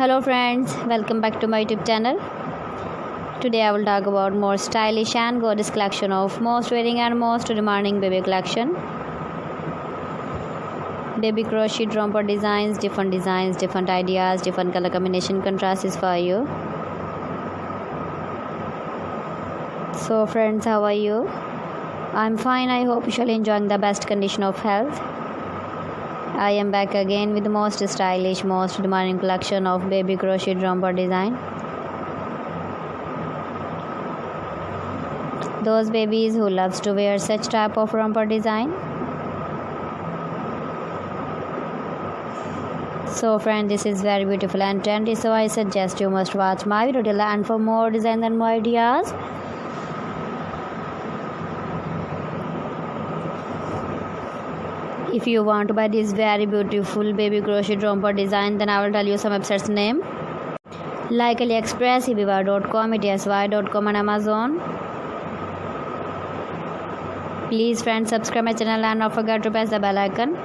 Hello friends, welcome back to my YouTube channel. Today I will talk about more stylish and gorgeous collection of most wearing and most demanding baby collection. Baby crochet romper designs, different ideas, different color combination contrasts for you. So friends, how are you? I'm fine. I hope you shall enjoying the best condition of health. I am back again with the most stylish, most demanding collection of baby crochet romper design. Those babies who loves to wear such type of romper design. So friend, this is very beautiful and trendy, so I suggest you must watch my video till end for more design and more ideas. If you want to buy this very beautiful baby crochet romper design, then I will tell you some websites name like AliExpress, eBay.com, ETSY.com and Amazon. Please friends, subscribe my channel and don't forget to press the bell icon.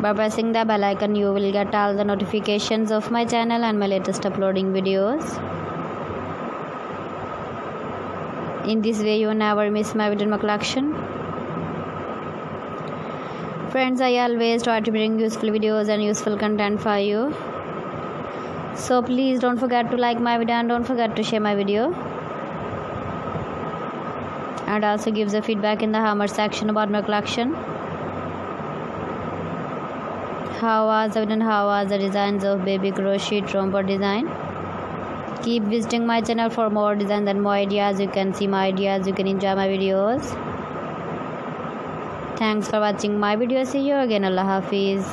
By pressing the bell icon, you will get all the notifications of my channel and my latest uploading videos. In this way, you never miss my video in my collection. Friends, I always try to bring useful videos and useful content for you. So please don't forget to like my video and don't forget to share my video. And also give the feedback in the comment section about my collection. How was the video and how was the designs of baby crochet romper design? Keep visiting my channel for more designs and more ideas. You can see my ideas, you can enjoy my videos. Thanks for watching my video. See you again. Allah Hafiz.